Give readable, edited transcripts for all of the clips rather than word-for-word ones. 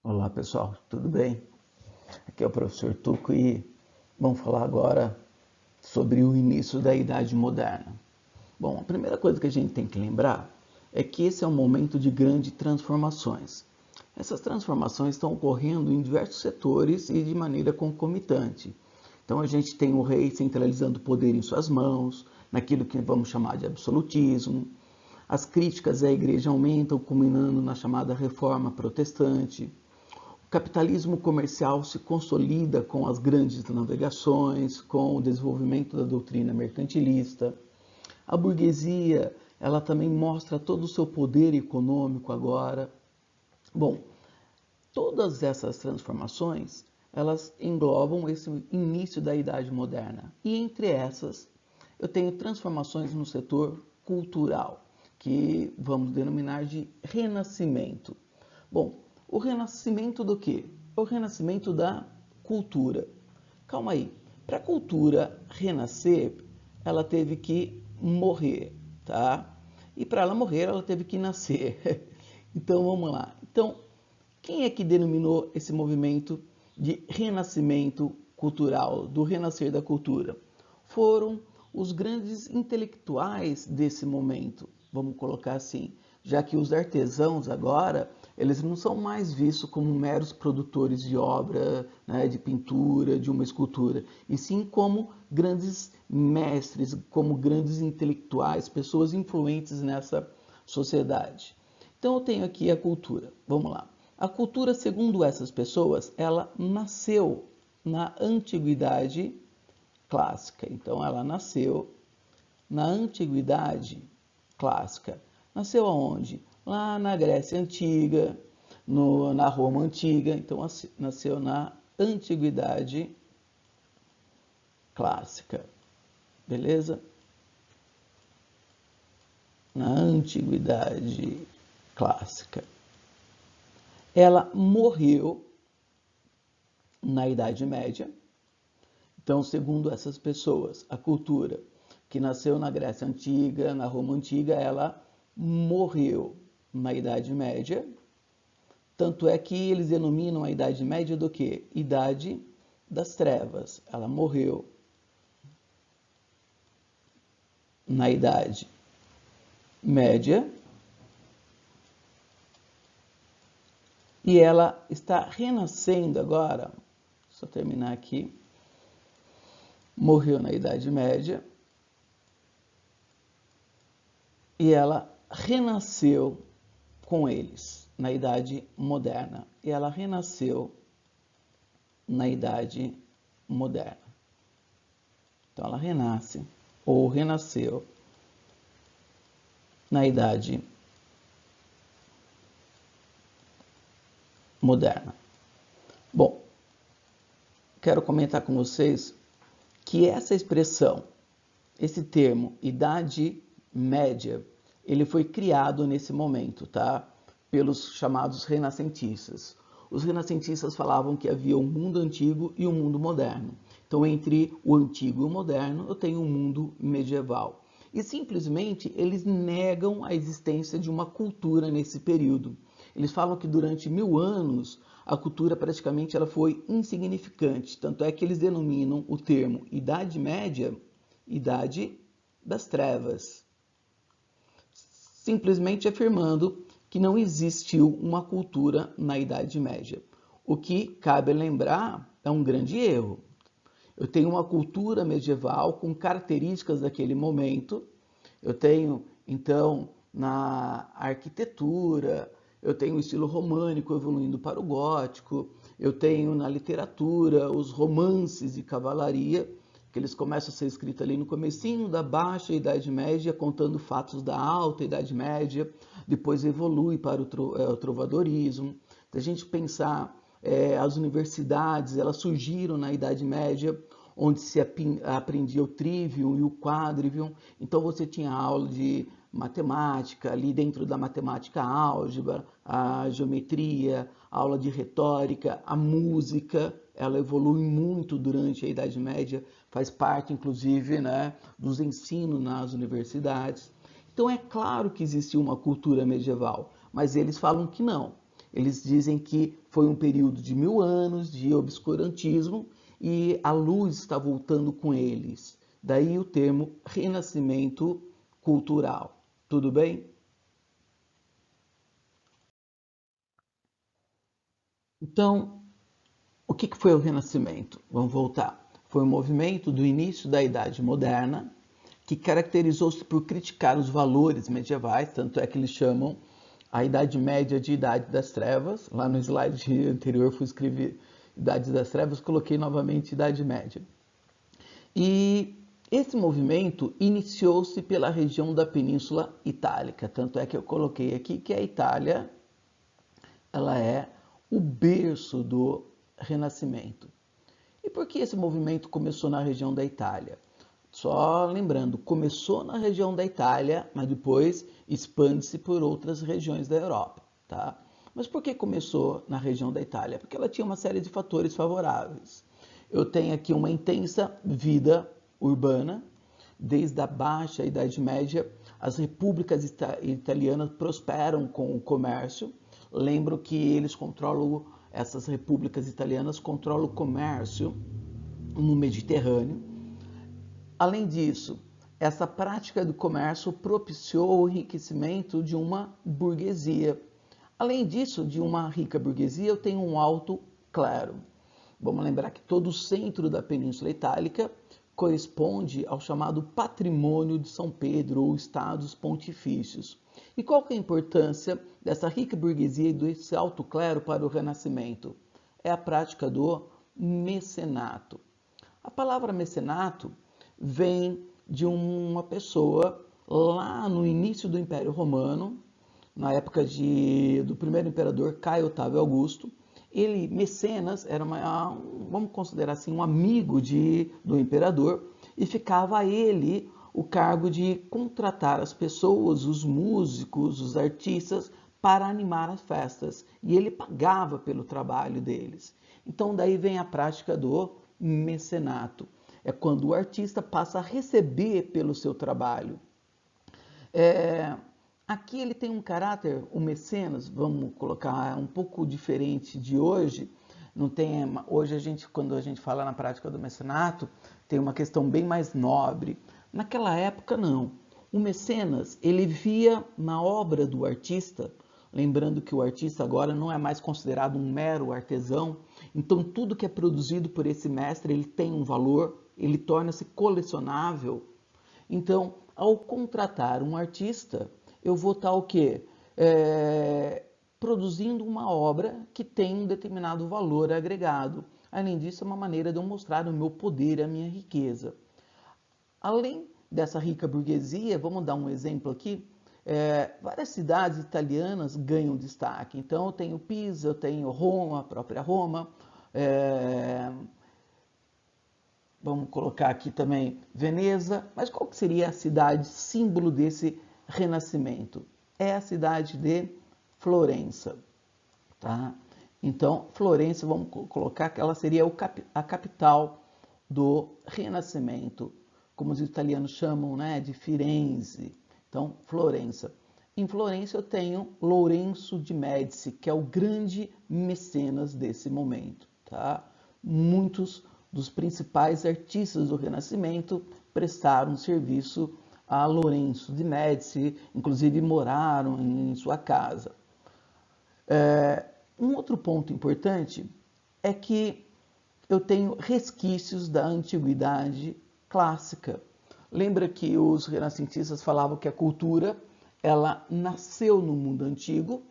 Olá pessoal, tudo bem? Aqui é o professor Tuco e vamos falar agora sobre o início da Idade Moderna. Bom, a primeira coisa que a gente tem que lembrar é que esse é um momento de grandes transformações. Essas transformações estão ocorrendo em diversos setores e de maneira concomitante. Então a gente tem o rei centralizando o poder em suas mãos, naquilo que vamos chamar de absolutismo. As críticas à igreja aumentam, culminando na chamada Reforma Protestante. O capitalismo comercial se consolida com as grandes navegações, com o desenvolvimento da doutrina mercantilista. A burguesia, ela também mostra todo o seu poder econômico agora. Bom, todas essas transformações, elas englobam esse início da Idade Moderna. E entre essas, eu tenho transformações no setor cultural, que vamos denominar de renascimento. Bom, o renascimento do quê? O renascimento da cultura. Calma aí. Para a cultura renascer, ela teve que morrer, tá? E para ela morrer, ela teve que nascer. Então vamos lá. Então, quem é que denominou esse movimento de renascimento cultural, do renascer da cultura? Foram os grandes intelectuais desse momento, vamos colocar assim, já que os artesãos agora, eles não são mais vistos como meros produtores de obra, né, de pintura, de uma escultura, e sim como grandes mestres, como grandes intelectuais, pessoas influentes nessa sociedade. Então eu tenho aqui a cultura, vamos lá. A cultura, segundo essas pessoas, ela nasceu na antiguidade clássica. Então ela nasceu na antiguidade clássica. Nasceu aonde? Lá na Grécia Antiga, na Roma Antiga. Então nasceu na antiguidade clássica. Beleza? Na antiguidade clássica. Ela morreu na Idade Média. Então, segundo essas pessoas, a cultura que nasceu na Grécia Antiga, na Roma Antiga, ela morreu na Idade Média. Tanto é que eles denominam a Idade Média do quê? Idade das Trevas. Ela morreu na Idade Média e ela está renascendo agora. Só terminar aqui. Morreu na Idade Média e ela renasceu com eles na Idade Moderna. E ela renasceu na Idade Moderna. Então ela renasce ou renasceu na Idade Moderna. Bom, quero comentar com vocês que essa expressão, esse termo, Idade Média, ele foi criado nesse momento, tá? Pelos chamados renascentistas. Os renascentistas falavam que havia um mundo antigo e um mundo moderno. Então, entre o antigo e o moderno, eu tenho um mundo medieval. E simplesmente eles negam a existência de uma cultura nesse período. Eles falam que durante 1000 anos a cultura praticamente ela foi insignificante. Tanto é que eles denominam o termo Idade Média, Idade das Trevas. Simplesmente afirmando que não existiu uma cultura na Idade Média. O que cabe lembrar é um grande erro. Eu tenho uma cultura medieval com características daquele momento. Eu tenho, então, na arquitetura, eu tenho o estilo românico evoluindo para o gótico, eu tenho na literatura os romances de cavalaria, que eles começam a ser escritos ali no comecinho da Baixa Idade Média, contando fatos da Alta Idade Média, depois evolui para o trovadorismo. Se a gente pensar, as universidades, elas surgiram na Idade Média, onde se aprendia o trivium e o quadrivium. Então você tinha aula de matemática, ali dentro da matemática a álgebra, a geometria, a aula de retórica, a música, ela evolui muito durante a Idade Média, faz parte inclusive, né, dos ensinos nas universidades. Então é claro que existiu uma cultura medieval, mas eles falam que não. Eles dizem que foi um período de 1000 anos de obscurantismo e a luz está voltando com eles. Daí o termo renascimento cultural. Tudo bem? Então, o que foi o Renascimento? Vamos voltar. Foi um movimento do início da Idade Moderna que caracterizou-se por criticar os valores medievais, tanto é que eles chamam a Idade Média de Idade das Trevas. Lá no slide anterior fui escrever Idade das Trevas, coloquei novamente Idade Média. E esse movimento iniciou-se pela região da Península Itálica, tanto é que eu coloquei aqui que a Itália ela é o berço do Renascimento. E por que esse movimento começou na região da Itália? Só lembrando, começou na região da Itália, mas depois expande-se por outras regiões da Europa, tá? Mas por que começou na região da Itália? Porque ela tinha uma série de fatores favoráveis. Eu tenho aqui uma intensa vida urbana, desde a baixa Idade Média, as repúblicas italianas prosperam com o comércio. Lembro que eles controlam, essas repúblicas italianas controlam o comércio no Mediterrâneo. Além disso, essa prática do comércio propiciou o enriquecimento de uma burguesia. Além disso, de uma rica burguesia, eu tenho um alto clero. Vamos lembrar que todo o centro da Península Itálica corresponde ao chamado Patrimônio de São Pedro, ou Estados Pontifícios. E qual que é a importância dessa rica burguesia e desse alto clero para o Renascimento? É a prática do mecenato. A palavra mecenato vem de uma pessoa lá no início do Império Romano, na época do primeiro imperador Caio Otávio Augusto. Ele, Mecenas, era vamos considerar assim, um amigo do imperador, e ficava a ele o cargo de contratar as pessoas, os músicos, os artistas, para animar as festas. E ele pagava pelo trabalho deles. Então daí vem a prática do mecenato. É quando o artista passa a receber pelo seu trabalho. Aqui ele tem um caráter, o mecenas, vamos colocar, um pouco diferente de hoje. Não tem, hoje quando a gente fala na prática do mecenato, tem uma questão bem mais nobre. Naquela época não. O mecenas, ele via na obra do artista, lembrando que o artista agora não é mais considerado um mero artesão, então tudo que é produzido por esse mestre, ele tem um valor, ele torna-se colecionável. Então, ao contratar um artista, eu vou estar o quê? Produzindo uma obra que tem um determinado valor agregado. Além disso, é uma maneira de eu mostrar o meu poder, a minha riqueza. Além dessa rica burguesia, vamos dar um exemplo aqui, várias cidades italianas ganham destaque. Então, eu tenho Pisa, eu tenho Roma, a própria Roma, vamos colocar aqui também Veneza, mas qual que seria a cidade símbolo desse renascimento? É a cidade de Florença, tá? Então, Florença, vamos colocar que ela seria a capital do Renascimento, como os italianos chamam, né, de Firenze. Então, Florença. Em Florença eu tenho Lourenço de Médici, que é o grande mecenas desse momento, tá? Muitos dos principais artistas do Renascimento prestaram serviço a Lourenço de Médici, inclusive moraram em sua casa. Um outro ponto importante é que eu tenho resquícios da antiguidade clássica. Lembra que os renascentistas falavam que a cultura ela nasceu no mundo antigo?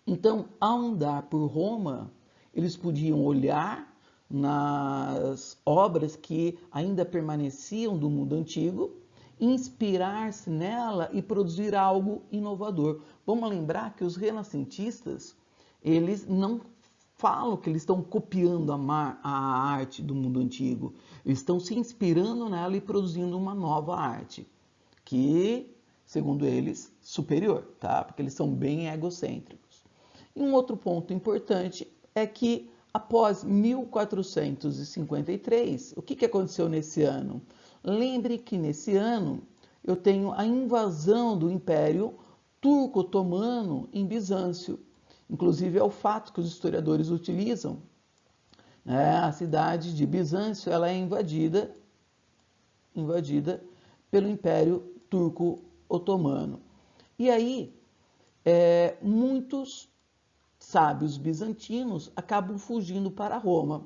Então, ao andar por Roma, eles podiam olhar nas obras que ainda permaneciam do mundo antigo, inspirar-se nela e produzir algo inovador. Vamos lembrar que os renascentistas, eles não falam que eles estão copiando a arte do mundo antigo. Eles estão se inspirando nela e produzindo uma nova arte, que, segundo eles, superior, tá? Porque eles são bem egocêntricos. E um outro ponto importante é que, após 1453, o que aconteceu nesse ano? Lembre que nesse ano eu tenho a invasão do Império Turco-Otomano em Bizâncio. Inclusive é o fato que os historiadores utilizam. A cidade de Bizâncio ela é invadida pelo Império Turco-Otomano. E aí, muitos sábios bizantinos acabam fugindo para Roma.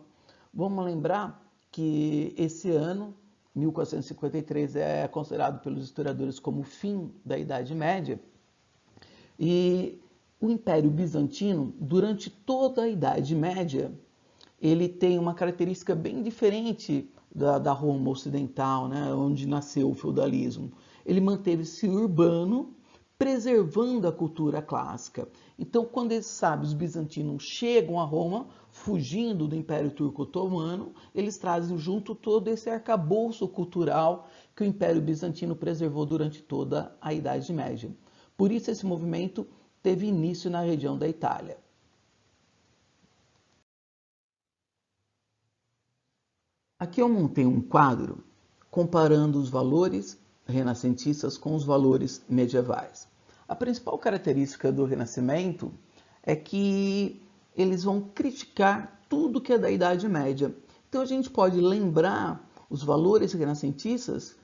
Vamos lembrar que esse ano, 1453, é considerado pelos historiadores como o fim da Idade Média. E o Império Bizantino, durante toda a Idade Média, ele tem uma característica bem diferente da Roma ocidental, né, onde nasceu o feudalismo. Ele manteve-se urbano, preservando a cultura clássica. Então, quando esses sábios bizantinos chegam a Roma, fugindo do Império Turco-Otomano, eles trazem junto todo esse arcabouço cultural que o Império Bizantino preservou durante toda a Idade Média. Por isso, esse movimento teve início na região da Itália. Aqui eu montei um quadro comparando os valores renascentistas com os valores medievais. A principal característica do Renascimento é que eles vão criticar tudo que é da Idade Média. Então a gente pode lembrar os valores renascentistas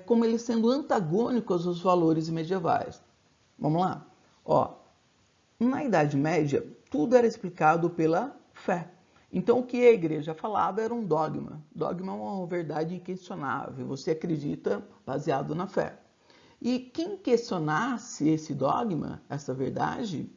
como eles sendo antagônicos aos valores medievais. Vamos lá? Na Idade Média, tudo era explicado pela fé. Então, o que a igreja falava era um dogma. Dogma é uma verdade inquestionável. Você acredita baseado na fé. E quem questionasse esse dogma, essa verdade,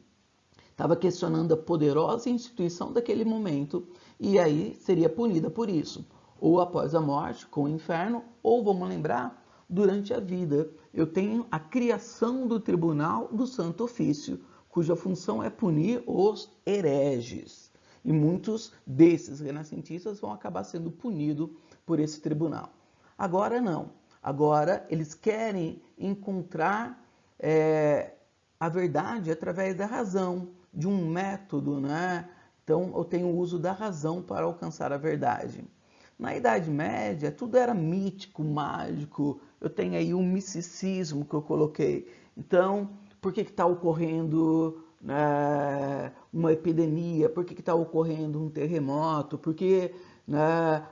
estava questionando a poderosa instituição daquele momento e aí seria punida por isso. Ou após a morte, com o inferno, ou, vamos lembrar, durante a vida. Eu tenho a criação do Tribunal do Santo Ofício, cuja função é punir os hereges. E muitos desses renascentistas vão acabar sendo punidos por esse tribunal. Agora não. Agora eles querem encontrar a verdade através da razão, de um método, né? Então eu tenho o uso da razão para alcançar a verdade. Na Idade Média tudo era mítico, mágico. Eu tenho aí um misticismo que eu coloquei. Então, por que está ocorrendo uma epidemia? Por que está ocorrendo um terremoto? Por que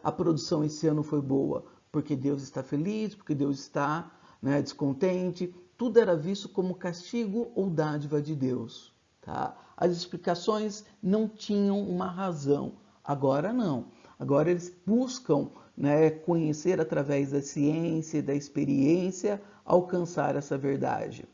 a produção esse ano foi boa? Porque Deus está feliz? Porque Deus está descontente? Tudo era visto como castigo ou dádiva de Deus. Tá? As explicações não tinham uma razão. Agora não. Agora eles buscam conhecer através da ciência, da experiência, alcançar essa verdade.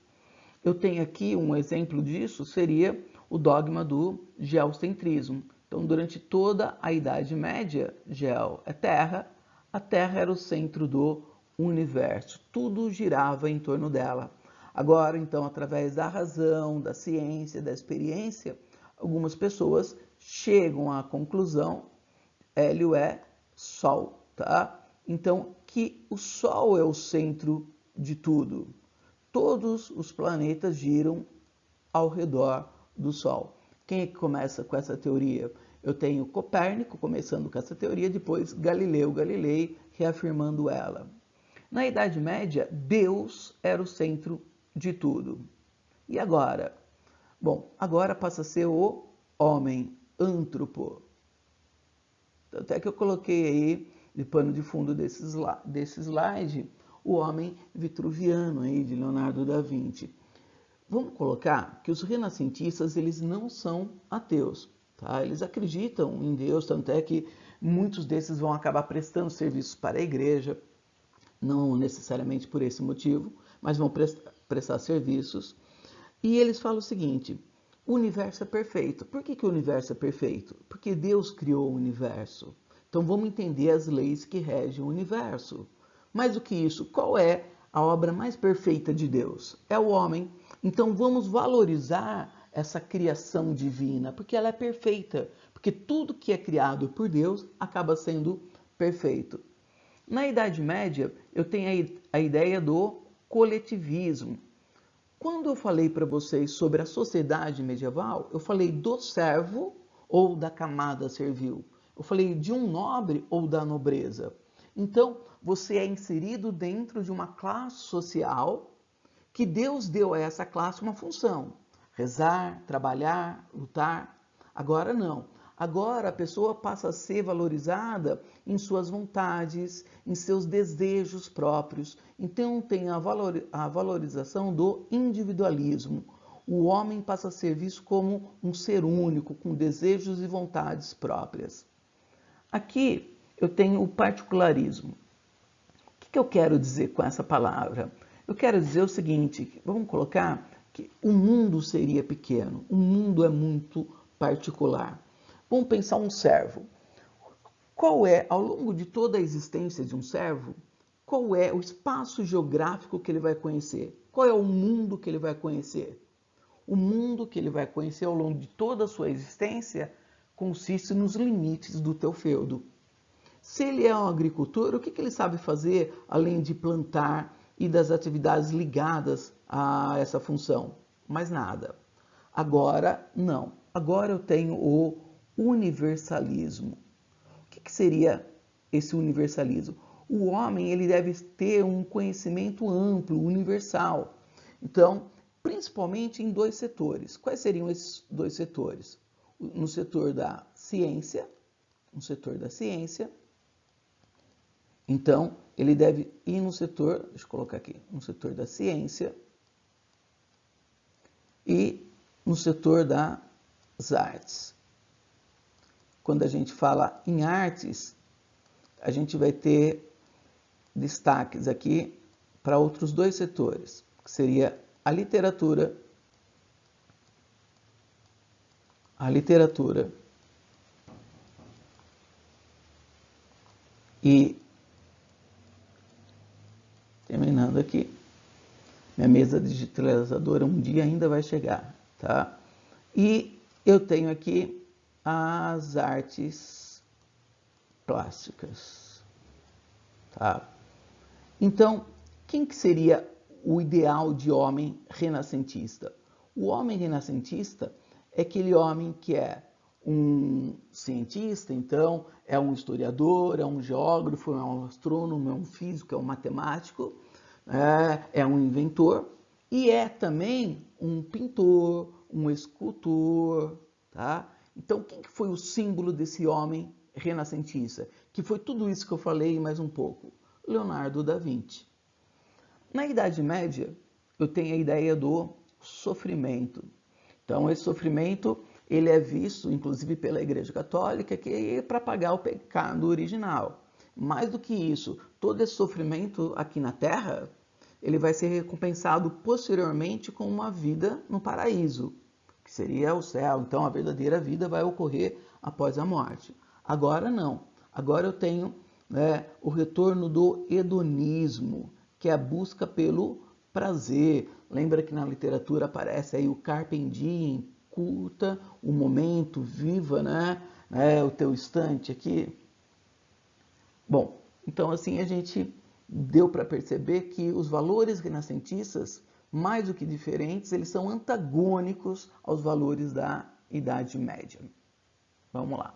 Eu tenho aqui um exemplo disso, seria o dogma do geocentrismo. Então, durante toda a Idade Média, geo é terra, a Terra era o centro do universo, tudo girava em torno dela. Agora, então, através da razão, da ciência, da experiência, algumas pessoas chegam à conclusão, Hélio é Sol, tá? Então, que o Sol é o centro de tudo. Todos os planetas giram ao redor do Sol. Quem é que começa com essa teoria? Eu tenho Copérnico começando com essa teoria, depois Galileu Galilei reafirmando ela. Na Idade Média, Deus era o centro de tudo. E agora? Bom, agora passa a ser o homem, antropo. Até que eu coloquei aí, de pano de fundo desse slide, o homem vitruviano aí de Leonardo da Vinci. Vamos colocar que os renascentistas eles não são ateus, tá? Eles acreditam em Deus, tanto é que muitos desses vão acabar prestando serviços para a igreja, não necessariamente por esse motivo, mas vão prestar serviços. E eles falam o seguinte: o universo é perfeito. Por que o universo é perfeito? Porque Deus criou o universo. Então vamos entender as leis que regem o universo. Mais do que isso, qual é a obra mais perfeita de Deus? É o homem. Então vamos valorizar essa criação divina, porque ela é perfeita. Porque tudo que é criado por Deus acaba sendo perfeito. Na Idade Média, eu tenho a ideia do coletivismo. Quando eu falei para vocês sobre a sociedade medieval, eu falei do servo ou da camada servil. Eu falei de um nobre ou da nobreza. Então, você é inserido dentro de uma classe social que Deus deu a essa classe uma função. rezar, trabalhar, lutar. Agora não. Agora a pessoa passa a ser valorizada em suas vontades, em seus desejos próprios. Então tem a valorização do individualismo. O homem passa a ser visto como um ser único, com desejos e vontades próprias. Aqui eu tenho o particularismo. O que eu quero dizer com essa palavra? Eu quero dizer o seguinte, vamos colocar que o mundo seria pequeno, o mundo é muito particular. Vamos pensar um servo. Qual é, ao longo de toda a existência de um servo, qual é o espaço geográfico que ele vai conhecer? Qual é o mundo que ele vai conhecer? O mundo que ele vai conhecer ao longo de toda a sua existência consiste nos limites do teu feudo. Se ele é um agricultor, o que ele sabe fazer além de plantar e das atividades ligadas a essa função? Mais nada. Agora, não. Agora eu tenho o universalismo. O que seria esse universalismo? O homem ele deve ter um conhecimento amplo, universal. Então, principalmente em dois setores. Quais seriam esses dois setores? No setor da ciência, então, ele deve ir no setor, deixa eu colocar aqui, no setor da ciência e no setor das artes. Quando a gente fala em artes, a gente vai ter destaques aqui para outros dois setores, que seria a literatura e, terminando aqui, minha mesa digitalizadora um dia ainda vai chegar, tá? E eu tenho aqui as artes plásticas, tá? Então, quem que seria o ideal de homem renascentista? O homem renascentista é aquele homem que é um cientista, então, é um historiador, é um geógrafo, é um astrônomo, é um físico, é um matemático, é um inventor e é também um pintor, um escultor, tá? Então, quem que foi o símbolo desse homem renascentista? Que foi tudo isso que eu falei e mais um pouco. Leonardo da Vinci. Na Idade Média, eu tenho a ideia do sofrimento. Então, esse sofrimento ele é visto, inclusive pela Igreja Católica, que é para pagar o pecado original. Mais do que isso, todo esse sofrimento aqui na Terra, ele vai ser recompensado posteriormente com uma vida no paraíso, que seria o céu. Então, a verdadeira vida vai ocorrer após a morte. Agora não. Agora eu tenho o retorno do hedonismo, que é a busca pelo prazer. Lembra que na literatura aparece aí o carpe diem, curta o momento, viva, o teu instante aqui. Bom, então assim a gente deu para perceber que os valores renascentistas, mais do que diferentes, eles são antagônicos aos valores da Idade Média. Vamos lá.